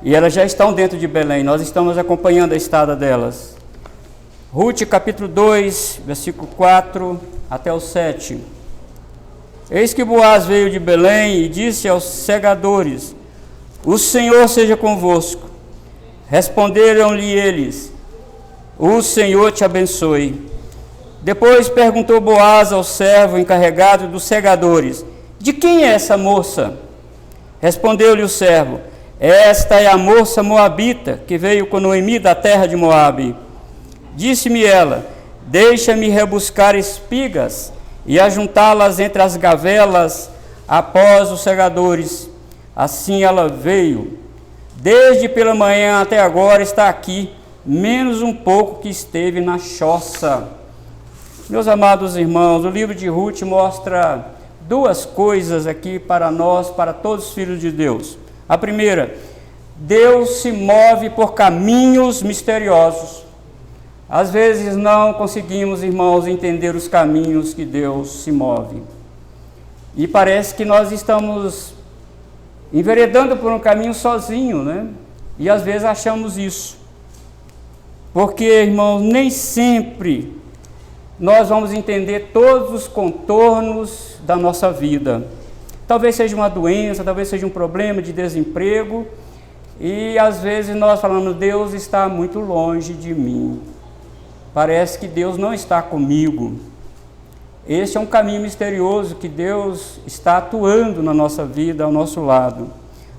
e elas já estão dentro de Belém. Nós estamos acompanhando a estada delas. Ruth, capítulo 2, versículo 4 até o 7. Eis que Boaz veio de Belém e disse aos segadores: o Senhor seja convosco. Responderam-lhe eles: o Senhor te abençoe. Depois perguntou Boaz ao servo encarregado dos segadores: de quem é essa moça? Respondeu-lhe o servo: esta é a moça moabita que veio com Noemi da terra de Moabe. Disse-me ela: deixa-me rebuscar espigas e ajuntá-las entre as gavelas após os segadores. Assim ela veio. Desde pela manhã até agora está aqui, menos um pouco que esteve na choça. Meus amados irmãos, o livro de Ruth mostra duas coisas aqui para nós, para todos os filhos de Deus. A primeira, Deus se move por caminhos misteriosos. Às vezes não conseguimos, irmãos, entender os caminhos que Deus se move. E parece que nós estamos enveredando por um caminho sozinho, né? E às vezes achamos isso. Porque, irmãos, nem sempre nós vamos entender todos os contornos da nossa vida. Talvez seja uma doença, talvez seja um problema de desemprego, e às vezes nós falamos: Deus está muito longe de mim. Parece que Deus não está comigo. Esse é um caminho misterioso que Deus está atuando na nossa vida, ao nosso lado.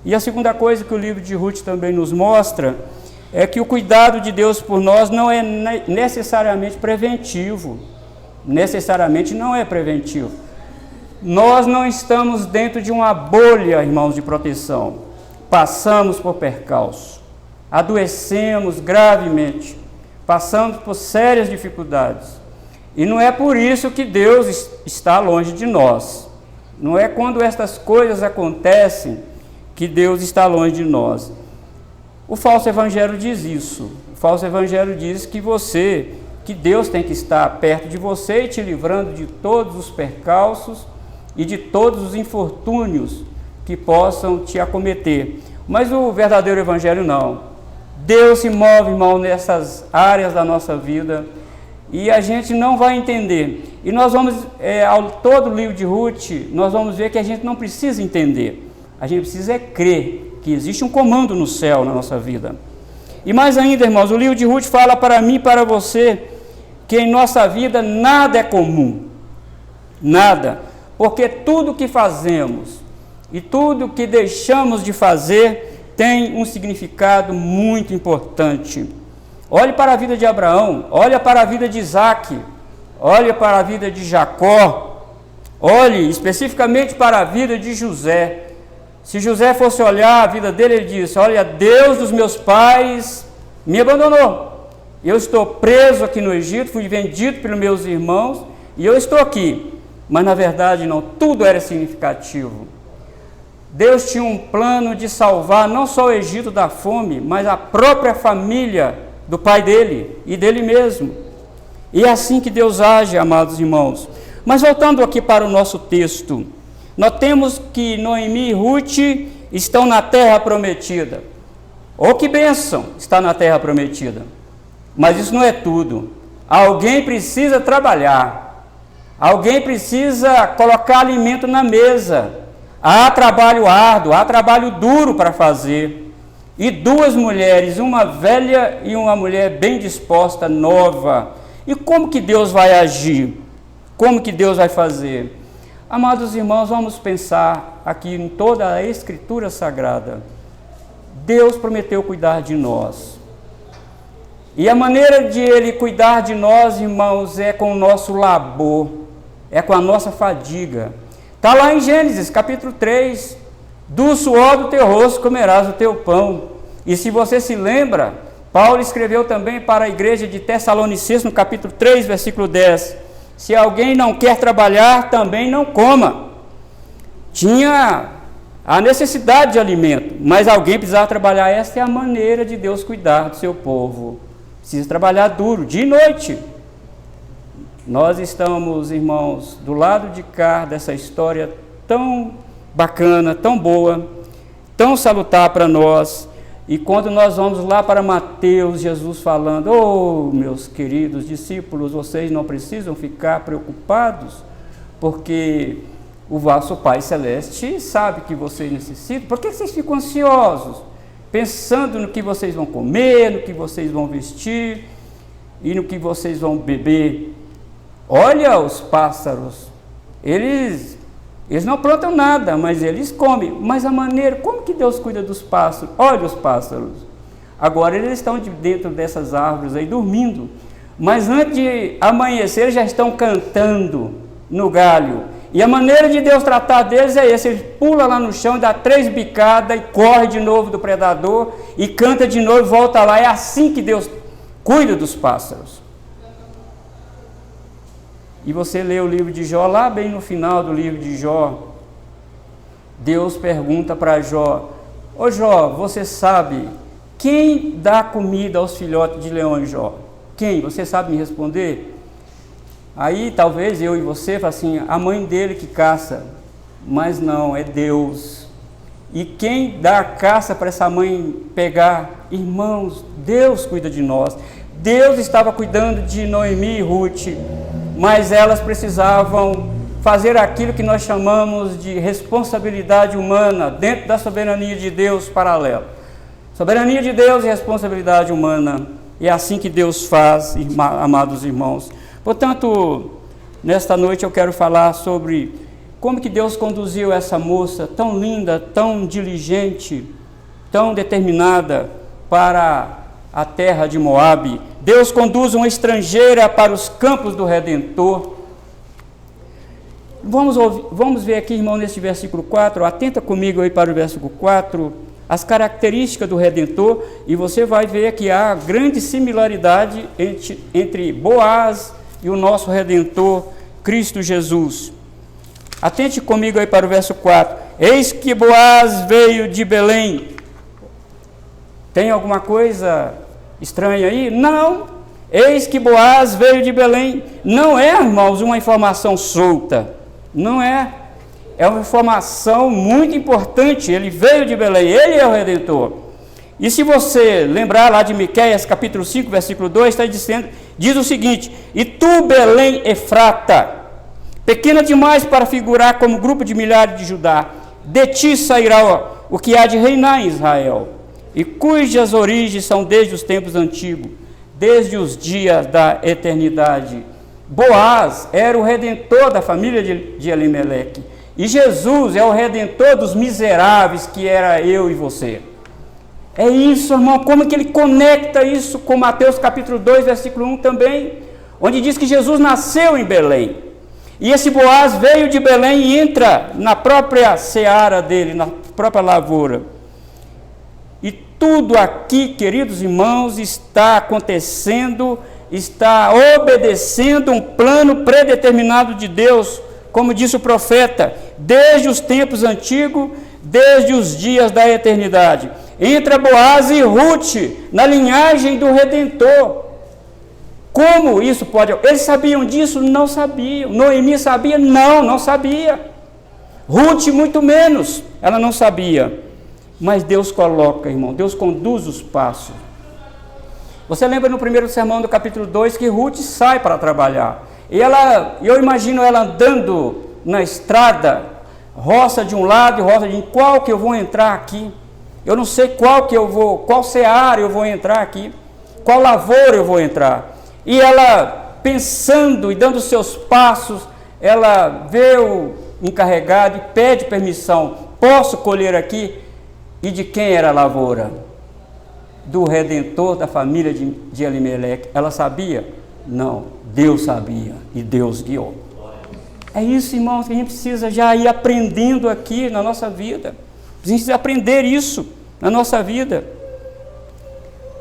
E a segunda coisa que o livro de Ruth também nos mostra é que o cuidado de Deus por nós não é necessariamente preventivo. Necessariamente não é preventivo. Nós não estamos dentro de uma bolha, irmãos, de proteção. Passamos por percalço, adoecemos gravemente, passamos por sérias dificuldades. E não é por isso que Deus está longe de nós. Não é quando estas coisas acontecem que Deus está longe de nós. O falso evangelho diz isso. O falso evangelho diz que Deus tem que estar perto de você e te livrando de todos os percalços e de todos os infortúnios que possam te acometer. Mas o verdadeiro evangelho não. Deus se move, irmão, nessas áreas da nossa vida e a gente não vai entender. E nós vamos, ao todo o livro de Ruth, nós vamos ver que a gente não precisa entender. A gente precisa crer que existe um comando no céu na nossa vida. E mais ainda, irmãos, o livro de Ruth fala para mim e para você que em nossa vida nada é comum. Nada. Porque tudo que fazemos e tudo que deixamos de fazer tem um significado muito importante. Olhe para a vida de Abraão, olhe para a vida de Isaac, olhe para a vida de Jacó, olhe especificamente para a vida de José. Se José fosse olhar a vida dele, ele disse: olha, Deus dos meus pais me abandonou. Eu estou preso aqui no Egito, fui vendido pelos meus irmãos e eu estou aqui. Mas na verdade não, tudo era significativo. Deus tinha um plano de salvar não só o Egito da fome, mas a própria família do pai dele e dele mesmo. E é assim que Deus age, amados irmãos. Mas voltando aqui para o nosso texto, nós temos que Noemi e Ruth estão na terra prometida. Oh, que bênção está na terra prometida. Mas isso não é tudo. Alguém precisa trabalhar. Alguém precisa colocar alimento na mesa. Há trabalho árduo, há trabalho duro para fazer. E duas mulheres, uma velha e uma mulher bem disposta, nova. E como que Deus vai agir? Como que Deus vai fazer? Amados irmãos, vamos pensar aqui em toda a Escritura Sagrada. Deus prometeu cuidar de nós. E a maneira de Ele cuidar de nós, irmãos, é com o nosso labor, é com a nossa fadiga. Está lá em Gênesis, capítulo 3, do suor do teu rosto comerás o teu pão. E se você se lembra, Paulo escreveu também para a igreja de Tessalonicenses, no capítulo 3, versículo 10, se alguém não quer trabalhar, também não coma. Tinha a necessidade de alimento, mas alguém precisava trabalhar. Essa é a maneira de Deus cuidar do seu povo. Precisa trabalhar duro, dia e noite. Nós estamos, irmãos, do lado de cá dessa história tão bacana, tão boa, tão salutar para nós. E quando nós vamos lá para Mateus, Jesus falando: oh, meus queridos discípulos, vocês não precisam ficar preocupados, porque o vosso Pai Celeste sabe que vocês necessitam. Por que vocês ficam ansiosos, pensando no que vocês vão comer, no que vocês vão vestir e no que vocês vão beber? Olha os pássaros, eles não plantam nada, mas eles comem. Mas a maneira, como que Deus cuida dos pássaros? Olha os pássaros. Agora eles estão dentro dessas árvores aí dormindo, mas antes de amanhecer eles já estão cantando no galho. E a maneira de Deus tratar deles é essa: ele pula lá no chão, dá 3 bicadas e corre de novo do predador e canta de novo e volta lá. É assim que Deus cuida dos pássaros. E você lê o livro de Jó, lá bem no final do livro de Jó, Deus pergunta para Jó: ô Jó, você sabe quem dá comida aos filhotes de leões, Jó? Quem? Você sabe me responder? Aí talvez eu e você falem assim: a mãe dele que caça. Mas não, é Deus. E quem dá a caça para essa mãe pegar? Irmãos, Deus cuida de nós. Deus estava cuidando de Noemi e Ruth, mas elas precisavam fazer aquilo que nós chamamos de responsabilidade humana, dentro da soberania de Deus paralela. Soberania de Deus e responsabilidade humana. E é assim que Deus faz, amados irmãos. Portanto, nesta noite eu quero falar sobre como que Deus conduziu essa moça tão linda, tão diligente, tão determinada para a terra de Moabe. Deus conduz uma estrangeira para os campos do Redentor. Vamos ver aqui, irmão, nesse versículo 4, atenta comigo aí para o versículo 4, as características do Redentor, e você vai ver que há grande similaridade entre Boaz e o nosso Redentor, Cristo Jesus. Atente comigo aí para o verso 4. Eis que Boaz veio de Belém. Tem alguma coisa estranha aí? Não. Eis que Boaz veio de Belém. Não é, irmãos, uma informação solta. Não é. É uma informação muito importante. Ele veio de Belém. Ele é o Redentor. E se você lembrar lá de Miqueias, capítulo 5, versículo 2, está dizendo, diz o seguinte: e tu, Belém Efrata, pequena demais para figurar como grupo de milhares de Judá, de ti sairá o que há de reinar em Israel, e cujas origens são desde os tempos antigos, desde os dias da eternidade. Boaz era o redentor da família de Elimeleque, e Jesus é o redentor dos miseráveis, que era eu e você. É isso, irmão, como que ele conecta isso com Mateus capítulo 2, versículo 1 também, onde diz que Jesus nasceu em Belém. E esse Boaz veio de Belém e entra na própria seara dele, na própria lavoura. E tudo aqui, queridos irmãos, está acontecendo, está obedecendo um plano predeterminado de Deus, como disse o profeta, desde os tempos antigos, desde os dias da eternidade. Entra Boaz e Ruth na linhagem do Redentor. Como isso pode... Eles sabiam disso? Não sabiam. Noemi sabia? Não sabia. Ruth muito menos, ela não sabia. Mas Deus coloca, irmão, Deus conduz os passos. Você lembra no primeiro sermão do capítulo 2 que Ruth sai para trabalhar. E eu imagino ela andando na estrada, roça de um lado e roça de outro. Qual que eu vou entrar aqui? Eu não sei qual seara eu vou entrar aqui, qual lavoura eu vou entrar. E ela, pensando e dando seus passos, ela vê o encarregado e pede permissão. Posso colher aqui? E de quem era a lavoura? Do Redentor da família de Elimeleque. Ela sabia? Não, Deus sabia e Deus guiou. É isso, irmãos, que a gente precisa já ir aprendendo aqui na nossa vida. A gente precisa aprender isso na nossa vida.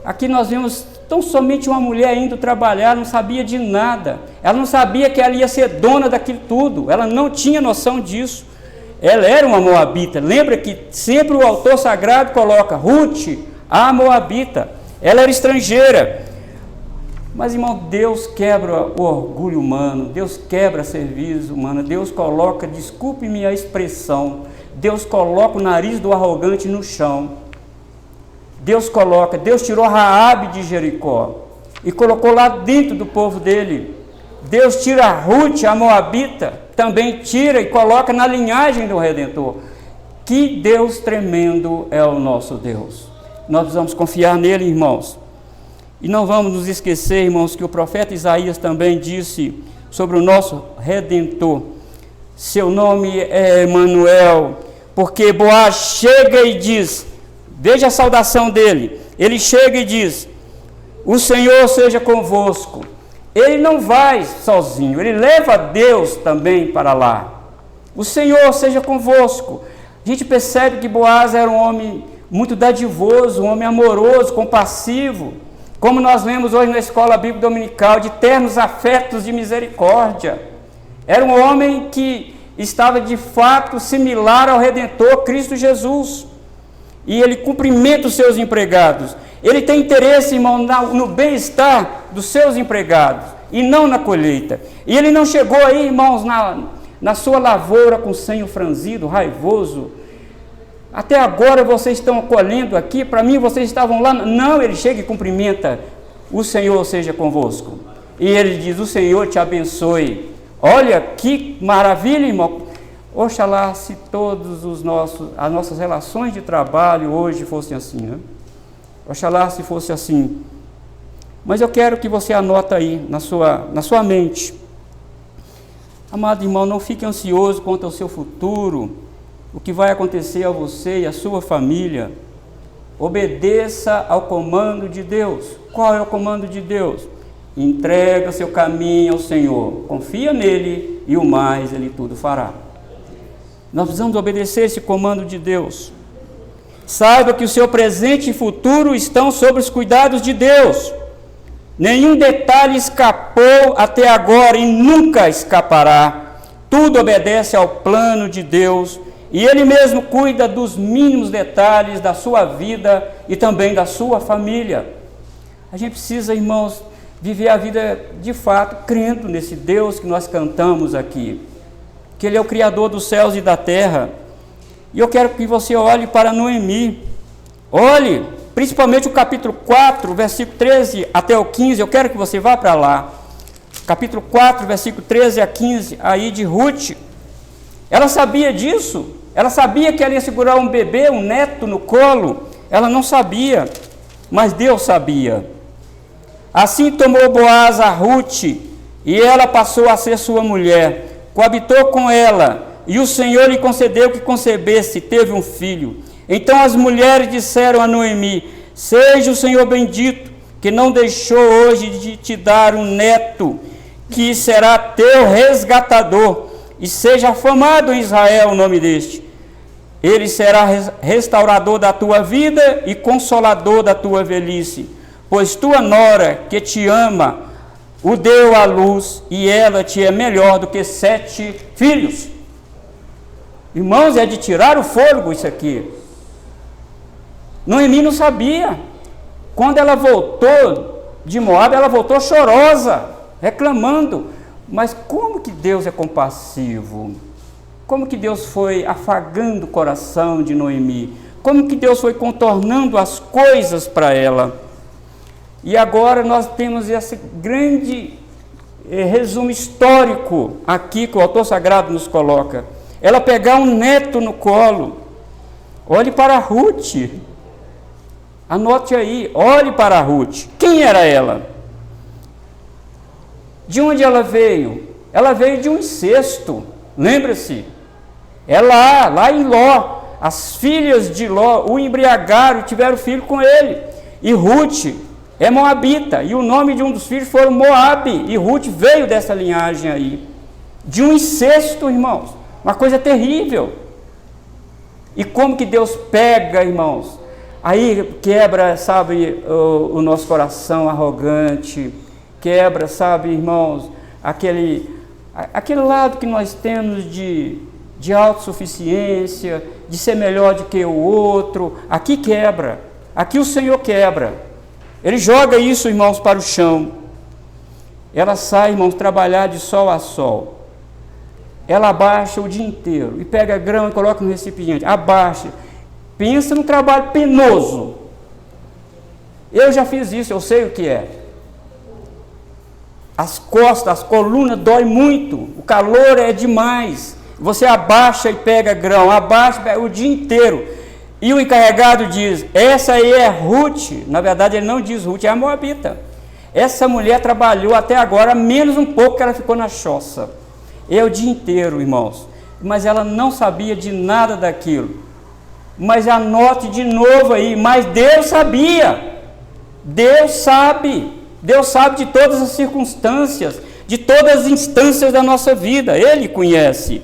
Aqui nós vemos tão somente uma mulher indo trabalhar, não sabia de nada. Ela não sabia que ela ia ser dona daquilo tudo. Ela não tinha noção disso. Ela era uma moabita. Lembra que sempre o autor sagrado coloca Ruth, a moabita. Ela era estrangeira. Mas, irmão, Deus quebra o orgulho humano. Deus quebra a serviço humana. Deus coloca, desculpe-me a expressão, Deus coloca o nariz do arrogante no chão. Deus tirou Raabe de Jericó e colocou lá dentro do povo dele. Deus tira Ruth, a moabita, também tira e coloca na linhagem do Redentor. Que Deus tremendo é o nosso Deus. Nós precisamos confiar nele, irmãos. E não vamos nos esquecer, irmãos, que o profeta Isaías também disse sobre o nosso Redentor. Seu nome é Emanuel, porque Boaz chega e diz, veja a saudação dele, ele chega e diz, o Senhor seja convosco. Ele não vai sozinho, ele leva Deus também para lá. O Senhor seja convosco. A gente percebe que Boaz era um homem muito dadivoso, um homem amoroso, compassivo, como nós lemos hoje na escola bíblica dominical, de ternos afetos de misericórdia. Era um homem que estava de fato similar ao Redentor Cristo Jesus. E ele cumprimenta os seus empregados. Ele tem interesse, irmão, no bem-estar dos seus empregados e não na colheita. E ele não chegou aí, irmãos, na sua lavoura com senho franzido, raivoso. Até agora vocês estão colhendo aqui, para mim vocês estavam lá. Não, ele chega e cumprimenta, o Senhor seja convosco. E ele diz, o Senhor te abençoe. Olha que maravilha, irmão. Oxalá se todas as nossas relações de trabalho hoje fossem assim, né? Oxalá se fosse assim. Mas eu quero que você anota aí na sua mente. Amado irmão, não fique ansioso quanto ao seu futuro, o que vai acontecer a você e a sua família. Obedeça ao comando de Deus. Qual é o comando de Deus? Entrega seu caminho ao Senhor, confia nele e o mais ele tudo fará. Nós precisamos obedecer esse comando de Deus. Saiba que o seu presente e futuro estão sob os cuidados de Deus. Nenhum detalhe escapou até agora e nunca escapará. Tudo obedece ao plano de Deus e Ele mesmo cuida dos mínimos detalhes da sua vida e também da sua família. A gente precisa, irmãos, viver a vida de fato crendo nesse Deus que nós cantamos aqui, que Ele é o Criador dos céus e da terra. E eu quero que você olhe para Noemi, olhe, principalmente o capítulo 4, versículo 13 até o 15, eu quero que você vá para lá, capítulo 4, versículo 13 a 15, aí de Ruth. Ela sabia disso, ela sabia que ela ia segurar um bebê, um neto no colo, ela não sabia, mas Deus sabia. Assim tomou Boaz a Ruth, e ela passou a ser sua mulher, coabitou com ela, e o Senhor lhe concedeu que concebesse, teve um filho. Então as mulheres disseram a Noemi, seja o Senhor bendito, que não deixou hoje de te dar um neto, que será teu resgatador, e seja afamado em Israel o nome deste. Ele será restaurador da tua vida e consolador da tua velhice, pois tua nora, que te ama, o deu à luz, e ela te é melhor do que 7 filhos. Irmãos, é de tirar o fôlego isso aqui. Noemi não sabia. Quando ela voltou de Moabe, ela voltou chorosa, reclamando. Mas como que Deus é compassivo? Como que Deus foi afagando o coração de Noemi? Como que Deus foi contornando as coisas para ela? E agora nós temos esse grande resumo histórico aqui que o autor sagrado nos coloca. Ela pegar um neto no colo. Olhe para Ruth. Anote aí, olhe para Ruth. Quem era ela? De onde ela veio? Ela veio de um incesto. Lembra-se? É lá em Ló. As filhas de Ló o embriagaram e tiveram filho com ele. E Ruth é moabita. E o nome de um dos filhos foi Moabe. E Ruth veio dessa linhagem aí. De um incesto, irmãos. Uma coisa terrível. E como que Deus pega, irmãos? Aí quebra, sabe, o nosso coração arrogante. Quebra, sabe, irmãos, aquele lado que nós temos de autossuficiência, de ser melhor do que o outro. Aqui quebra. Aqui o Senhor quebra. Ele joga isso, irmãos, para o chão. Ela sai, irmãos, trabalhar de sol a sol. Ela abaixa o dia inteiro e pega grão e coloca no recipiente. Abaixa. Pensa no trabalho penoso. Eu já fiz isso, eu sei o que é. As costas, as colunas dói muito, o calor é demais. Você abaixa e pega grão, abaixa o dia inteiro. E o encarregado diz, essa aí é Ruth. Na verdade ele não diz Ruth, é a moabita. Essa mulher trabalhou até agora, menos um pouco que ela ficou na choça. É o dia inteiro, irmãos. Mas ela não sabia de nada daquilo. Mas anote de novo aí, mas Deus sabia. Deus sabe de todas as circunstâncias, de todas as instâncias da nossa vida, Ele conhece.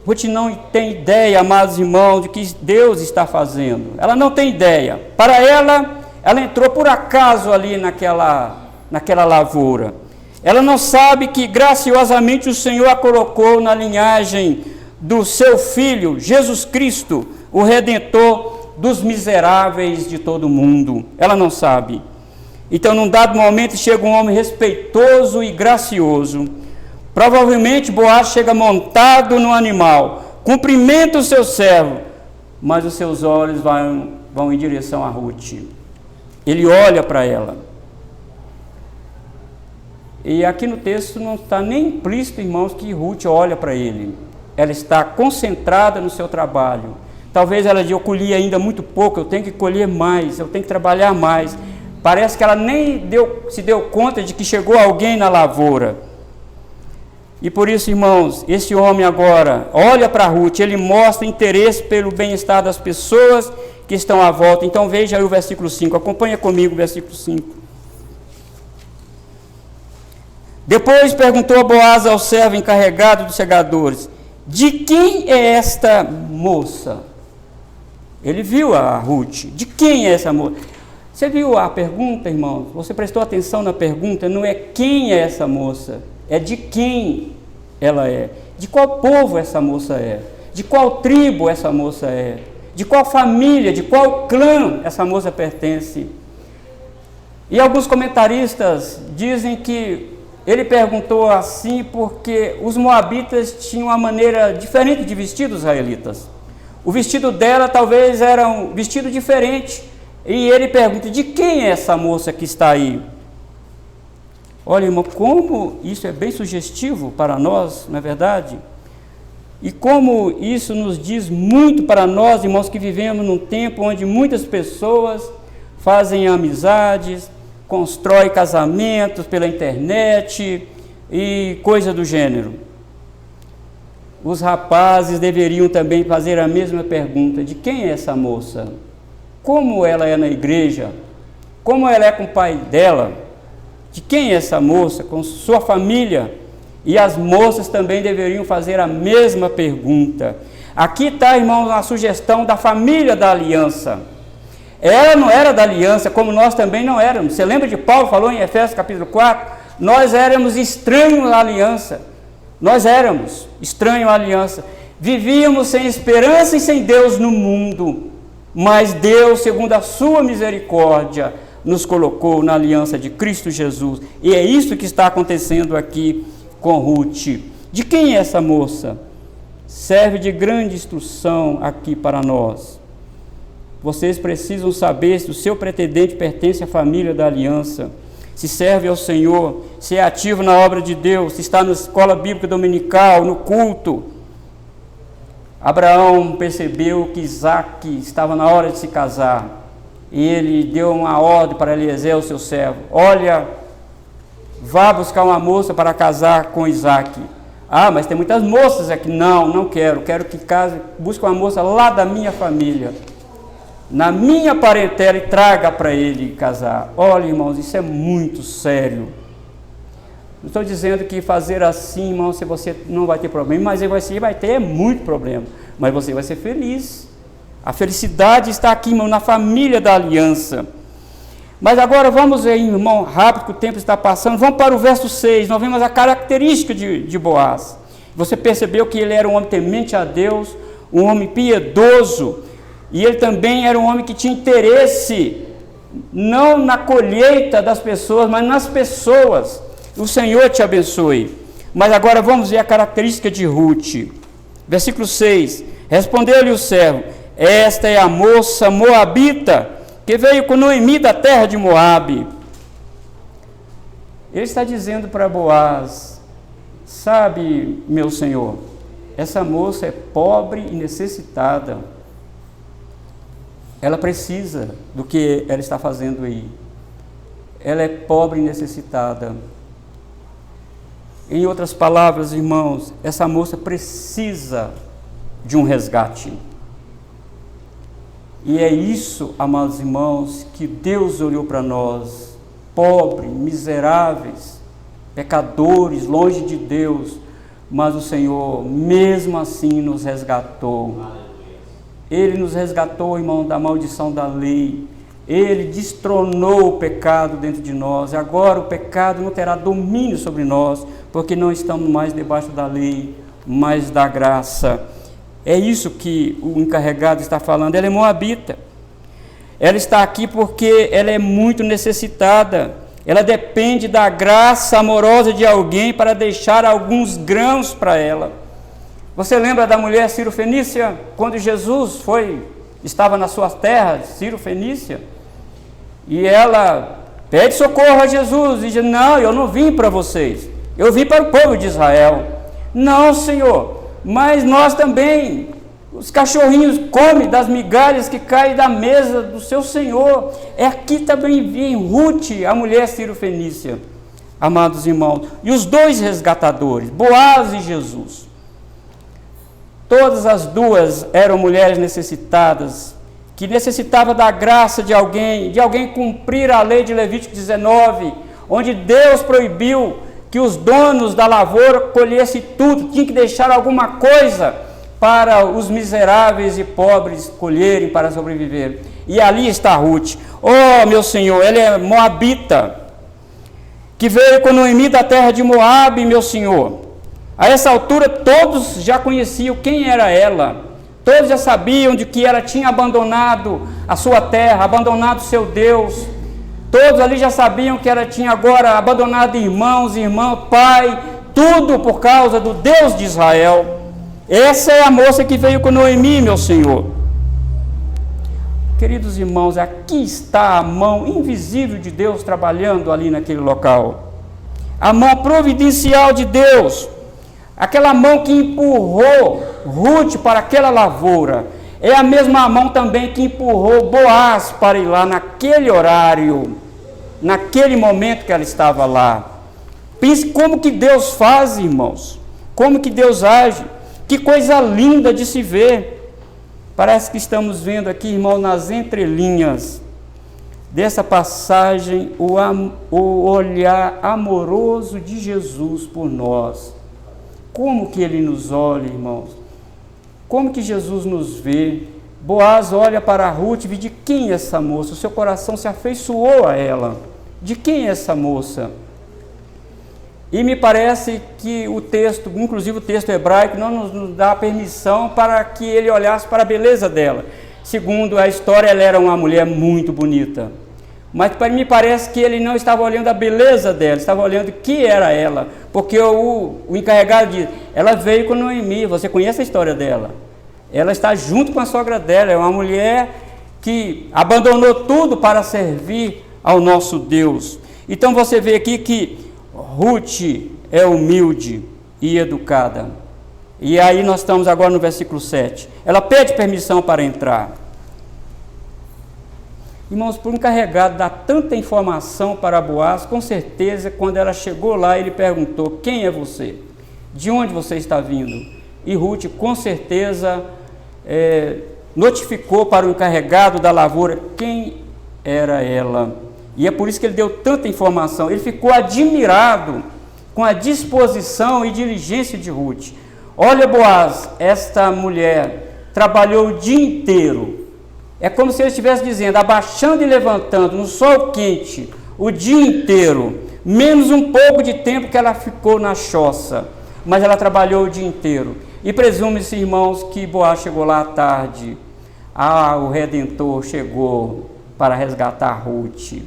Ruth não tem ideia, amados irmãos, de que Deus está fazendo, ela não tem ideia. Para ela entrou por acaso ali naquela lavoura, ela não sabe que graciosamente o Senhor a colocou na linhagem do seu Filho, Jesus Cristo, o Redentor dos miseráveis de todo o mundo. Ela não sabe. Então, num dado momento, chega um homem respeitoso e gracioso. Provavelmente, Boaz chega montado no animal, cumprimenta o seu servo, mas os seus olhos vão em direção a Ruth. Ele olha para ela. E aqui no texto não está nem implícito, irmãos, que Ruth olha para ele. Ela está concentrada no seu trabalho. Talvez ela diga, eu colhi ainda muito pouco, eu tenho que colher mais, eu tenho que trabalhar mais. Parece que ela nem se deu conta de que chegou alguém na lavoura. E por isso, irmãos, esse homem agora olha para Ruth, ele mostra interesse pelo bem-estar das pessoas que estão à volta. Então veja aí o versículo 5, acompanha comigo o versículo 5. Depois perguntou Boaz ao servo encarregado dos segadores, de quem é esta moça? Ele viu a Ruth. De quem é essa moça? Você viu a pergunta, irmão? Você prestou atenção na pergunta? Não é quem é essa moça, é de quem ela é. De qual povo essa moça é? De qual tribo essa moça é? De qual família, de qual clã essa moça pertence? E alguns comentaristas dizem que ele perguntou assim porque os moabitas tinham uma maneira diferente de vestir dos israelitas. O vestido dela talvez era um vestido diferente. E ele pergunta, de quem é essa moça que está aí? Olha, irmão, como isso é bem sugestivo para nós, não é verdade? E como isso nos diz muito para nós, irmãos, que vivemos num tempo onde muitas pessoas fazem amizades, constroem casamentos pela internet e coisa do gênero. Os rapazes deveriam também fazer a mesma pergunta, de quem é essa moça? Como ela é na igreja? Como ela é com o pai dela? De quem é essa moça? Com sua família? E as moças também deveriam fazer a mesma pergunta. Aqui está, irmãos, a sugestão da família da aliança. Ela não era da aliança, como nós também não éramos. Você lembra de Paulo, falou em Efésios capítulo 4? Nós éramos estranhos à aliança. Nós éramos estranhos à aliança. Vivíamos sem esperança e sem Deus no mundo. Mas Deus, segundo a sua misericórdia, nos colocou na aliança de Cristo Jesus. E é isso que está acontecendo aqui com Ruth. De quem é essa moça? Serve de grande instrução aqui para nós. Vocês precisam saber se o seu pretendente pertence à família da aliança, se serve ao Senhor, se é ativo na obra de Deus, se está na escola bíblica dominical, no culto. Abraão percebeu que Isaac estava na hora de se casar, e ele deu uma ordem para Eliezer, o seu servo, olha, vá buscar uma moça para casar com Isaac. Ah, mas tem muitas moças aqui. Não quero que case, busque uma moça lá da minha família, na minha parentela, e traga para ele casar. Olha, irmãos, isso é muito sério. Não estou dizendo que fazer assim, irmão, se você não vai ter problema, mas você vai ter muito problema, mas você vai ser feliz. A felicidade está aqui, irmão, na família da aliança. Mas agora vamos ver, irmão, rápido, que o tempo está passando. Vamos para o verso 6, nós vemos a característica de Boaz. Você percebeu que ele era um homem temente a Deus, um homem piedoso, e ele também era um homem que tinha interesse, não na colheita das pessoas, mas nas pessoas. O Senhor te abençoe. Mas agora vamos ver a característica de Ruth. Versículo 6, respondeu-lhe o servo, esta é a moça moabita, que veio com Noemi da terra de Moabe. Ele está dizendo para Boaz: sabe, meu senhor, essa moça é pobre e necessitada. Ela precisa do que ela está fazendo aí. Ela é pobre e necessitada. Em outras palavras, irmãos, essa moça precisa de um resgate. E é isso, amados irmãos, que Deus olhou para nós, pobres, miseráveis, pecadores, longe de Deus, mas o Senhor, mesmo assim, nos resgatou. Ele nos resgatou, irmão, da maldição da lei. Ele destronou o pecado dentro de nós. Agora o pecado não terá domínio sobre nós, porque não estamos mais debaixo da lei, mas da graça. É isso que o encarregado está falando. Ela é moabita. Ela está aqui porque ela é muito necessitada. Ela depende da graça amorosa de alguém para deixar alguns grãos para ela. Você lembra da mulher Ciro-Fenícia? Quando Jesus estava na sua terra, Ciro-Fenícia, e ela pede socorro a Jesus e diz: não, eu não vim para vocês, eu vim para o povo de Israel. Não, Senhor, mas nós também, os cachorrinhos comem das migalhas que caem da mesa do seu Senhor. É aqui também vem Ruth, a mulher Ciro-Fenícia, amados irmãos, e os dois resgatadores, Boaz e Jesus. Todas as duas eram mulheres necessitadas, que necessitavam da graça de alguém cumprir a lei de Levítico 19, onde Deus proibiu que os donos da lavoura colhessem tudo, tinham que deixar alguma coisa para os miseráveis e pobres colherem para sobreviver. E ali está Ruth. Oh, meu Senhor, ela é moabita, que veio com Noemi da terra de Moabe, meu Senhor. A essa altura todos já conheciam quem era ela, todos já sabiam de que ela tinha abandonado a sua terra, abandonado o seu Deus, todos ali já sabiam que ela tinha agora abandonado irmãos, pai, tudo por causa do Deus de Israel. Essa é a moça que veio com Noemi, meu Senhor. Queridos irmãos, aqui está a mão invisível de Deus trabalhando ali naquele local, a mão providencial de Deus. Aquela mão que empurrou Ruth para aquela lavoura, é a mesma mão também que empurrou Boaz para ir lá naquele horário, naquele momento que ela estava lá. Pense como que Deus faz, irmãos, como que Deus age, que coisa linda de se ver. Parece que estamos vendo aqui, irmão, nas entrelinhas dessa passagem, o olhar amoroso de Jesus por nós. Como que ele nos olha, irmãos? Como que Jesus nos vê? Boaz olha para Ruth e vê: de quem é essa moça? O seu coração se afeiçoou a ela. De quem é essa moça? E me parece que o texto, inclusive o texto hebraico, não nos dá permissão para que ele olhasse para a beleza dela. Segundo a história, ela era uma mulher muito bonita. Mas para mim parece que ele não estava olhando a beleza dela, estava olhando que era ela. Porque o encarregado diz: ela veio com Noemi. Você conhece a história dela? Ela está junto com a sogra dela, é uma mulher que abandonou tudo para servir ao nosso Deus. Então você vê aqui que Ruth é humilde e educada. E aí nós estamos agora no versículo 7. Ela pede permissão para entrar. Irmãos, por um encarregado dar tanta informação para Boaz, com certeza, quando ela chegou lá, ele perguntou: quem é você? De onde você está vindo? E Ruth, com certeza, notificou para o encarregado da lavoura quem era ela. E é por isso que ele deu tanta informação. Ele ficou admirado com a disposição e diligência de Ruth. Olha, Boaz, esta mulher trabalhou o dia inteiro. É como se ele estivesse dizendo, abaixando e levantando no sol quente o dia inteiro, menos um pouco de tempo que ela ficou na choça, mas ela trabalhou o dia inteiro. E presume-se, irmãos, que Boaz chegou lá à tarde. O Redentor chegou para resgatar Ruth.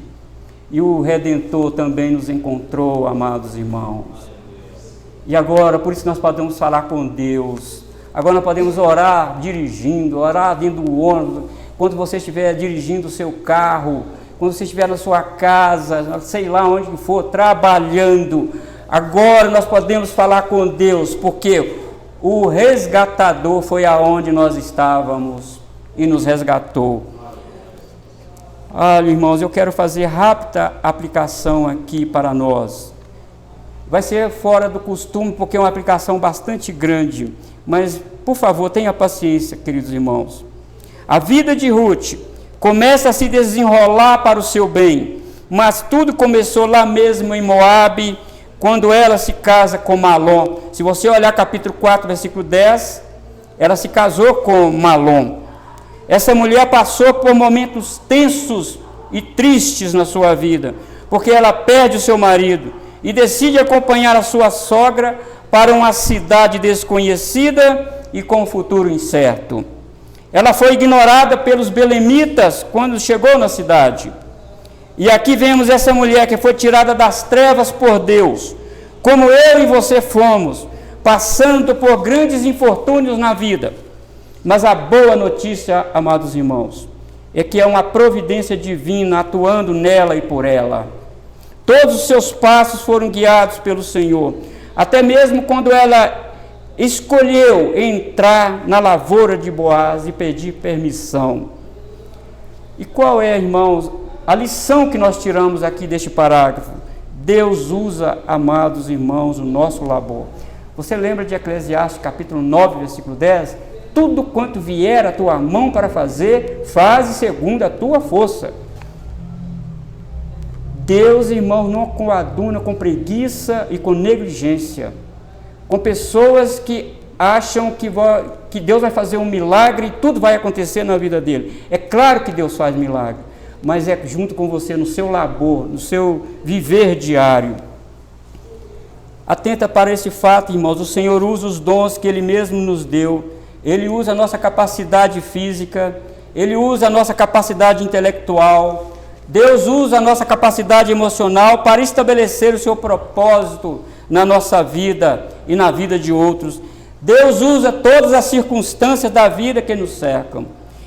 E o Redentor também nos encontrou, amados irmãos. E agora, por isso nós podemos falar com Deus. Agora nós podemos orar dirigindo, orar dentro do ônibus. quando você estiver dirigindo o seu carro, quando você estiver na sua casa, sei lá onde for, trabalhando. Agora nós podemos falar com Deus, porque o resgatador foi aonde nós estávamos e nos resgatou. Irmãos, eu quero fazer rápida aplicação aqui para nós. Vai ser fora do costume, porque é uma aplicação bastante grande, mas, por favor, tenha paciência, queridos irmãos. A vida de Ruth começa a se desenrolar para o seu bem, mas tudo começou lá mesmo em Moabe, quando ela se casa com Malom. Se você olhar capítulo 4, versículo 10, ela se casou com Malom. Essa mulher passou por momentos tensos e tristes na sua vida, porque ela perde o seu marido e decide acompanhar a sua sogra para uma cidade desconhecida e com um futuro incerto. Ela foi ignorada pelos belemitas quando chegou na cidade. E aqui vemos essa mulher que foi tirada das trevas por Deus, como eu e você fomos, passando por grandes infortúnios na vida. Mas a boa notícia, amados irmãos, é que é uma providência divina atuando nela e por ela. Todos os seus passos foram guiados pelo Senhor, até mesmo quando ela escolheu entrar na lavoura de Boaz e pedir permissão. E qual é, irmãos, a lição que nós tiramos aqui deste parágrafo? Deus usa, amados irmãos, o nosso labor. Você lembra de Eclesiastes capítulo 9, versículo 10? Tudo quanto vier a tua mão para fazer, faze segundo a tua força. Deus, irmãos, não coaduna com preguiça e com negligência, com pessoas que acham que Deus vai fazer um milagre e tudo vai acontecer na vida dele. É claro que Deus faz milagre, mas é junto com você, no seu labor, no seu viver diário. Atenta para esse fato, irmãos, o Senhor usa os dons que Ele mesmo nos deu. Ele usa a nossa capacidade física, Ele usa a nossa capacidade intelectual, Deus usa a nossa capacidade emocional para estabelecer o seu propósito na nossa vida e na vida de outros. Deus usa todas as circunstâncias da vida que nos cercam,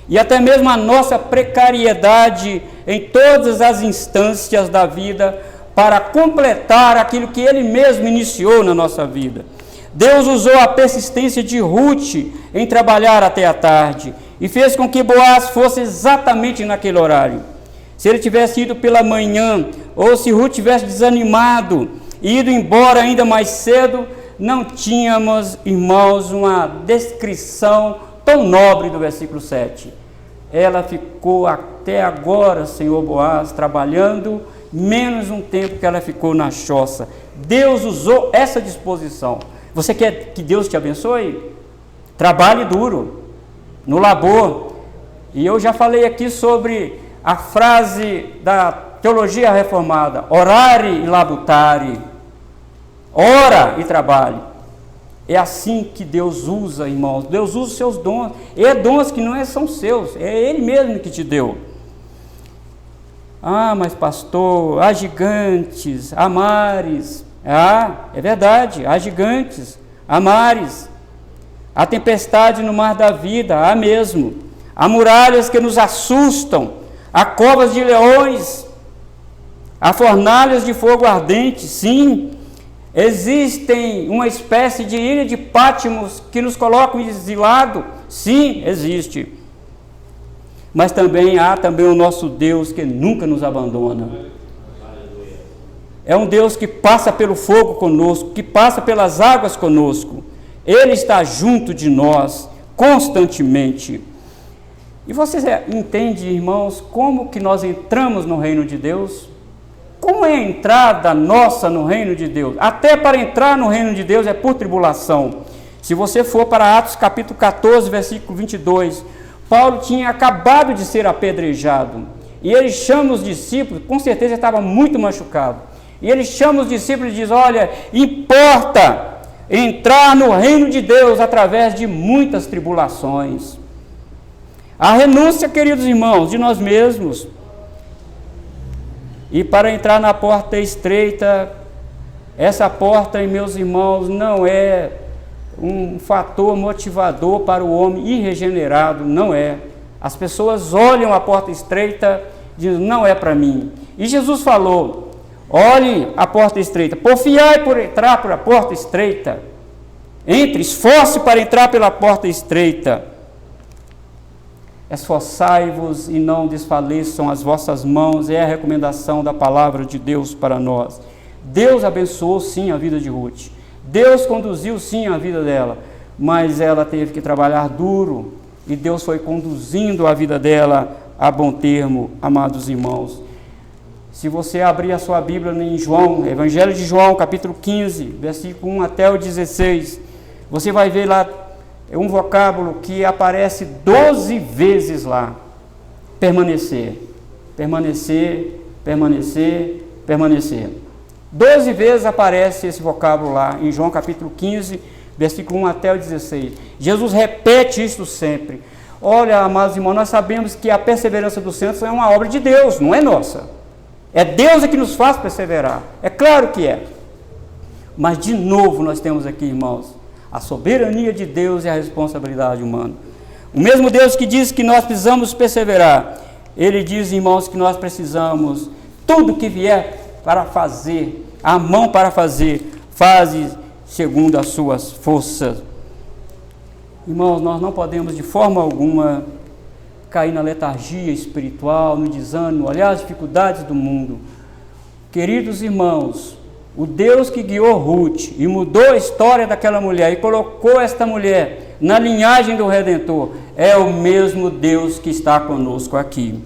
e até mesmo a nossa precariedade em todas as instâncias da vida, para completar aquilo que Ele mesmo iniciou na nossa vida. Deus usou a persistência de Ruth em trabalhar até a tarde e fez com que Boaz fosse exatamente naquele horário. Se ele tivesse ido pela manhã, ou se Ruth tivesse desanimado e ido embora ainda mais cedo, não tínhamos, irmãos, uma descrição tão nobre do versículo 7. Ela ficou até agora, Senhor Boaz, trabalhando, menos um tempo que ela ficou na choça. Deus usou essa disposição. Você quer que Deus te abençoe? Trabalhe duro, no labor. E eu já falei aqui sobre a frase da teologia reformada: orare e labutare. Ora e trabalhe. É assim que Deus usa, irmãos. Deus usa os seus dons. E é dons que não são seus, é Ele mesmo que te deu. Mas pastor, há gigantes, há mares. É verdade, há gigantes, há mares, há tempestade no mar da vida, há mesmo. Há muralhas que nos assustam, há covas de leões, há fornalhas de fogo ardente, sim. Existem uma espécie de ilha de Patmos que nos colocam exilado, sim, existe. Mas também há o nosso Deus que nunca nos abandona. É um Deus que passa pelo fogo conosco, que passa pelas águas conosco. Ele está junto de nós constantemente. E você entende, irmãos, como que nós entramos no reino de Deus? Como é a entrada nossa no reino de Deus? Até para entrar no reino de Deus é por tribulação. Se você for para Atos capítulo 14, versículo 22, Paulo tinha acabado de ser apedrejado. E ele chama os discípulos, com certeza estava muito machucado. E ele chama os discípulos e diz: olha, importa entrar no reino de Deus através de muitas tribulações. A renúncia, queridos irmãos, de nós mesmos. E para entrar na porta estreita, essa porta, meus irmãos, não é um fator motivador para o homem irregenerado, não é. As pessoas olham a porta estreita e dizem, não é para mim. E Jesus falou, olhe a porta estreita, porfiai por entrar por a porta estreita. Entre, esforce para entrar pela porta estreita. Esforçai-vos e não desfaleçam as vossas mãos, é a recomendação da palavra de Deus para nós. Deus abençoou sim a vida de Ruth, Deus conduziu sim a vida dela, mas ela teve que trabalhar duro, e Deus foi conduzindo a vida dela a bom termo, amados irmãos. Se você abrir a sua Bíblia em João, Evangelho de João, capítulo 15, versículo 1 até o 16, você vai ver lá um vocábulo que aparece 12 vezes lá. Permanecer, permanecer, permanecer, permanecer. 12 vezes aparece esse vocábulo lá em João capítulo 15, versículo 1 até o 16. Jesus repete isso sempre. Olha, amados irmãos, nós sabemos que a perseverança dos santos é uma obra de Deus, não é nossa. É Deus que nos faz perseverar. É claro que é. Mas de novo nós temos aqui, irmãos, a soberania de Deus e a responsabilidade humana. O mesmo Deus que diz que nós precisamos perseverar, Ele diz, irmãos, que nós precisamos, tudo que vier para fazer, a mão para fazer, faze segundo as suas forças. Irmãos, nós não podemos de forma alguma cair na letargia espiritual, no desânimo, olhar as dificuldades do mundo. Queridos irmãos, o Deus que guiou Ruth e mudou a história daquela mulher e colocou esta mulher na linhagem do Redentor, é o mesmo Deus que está conosco aqui.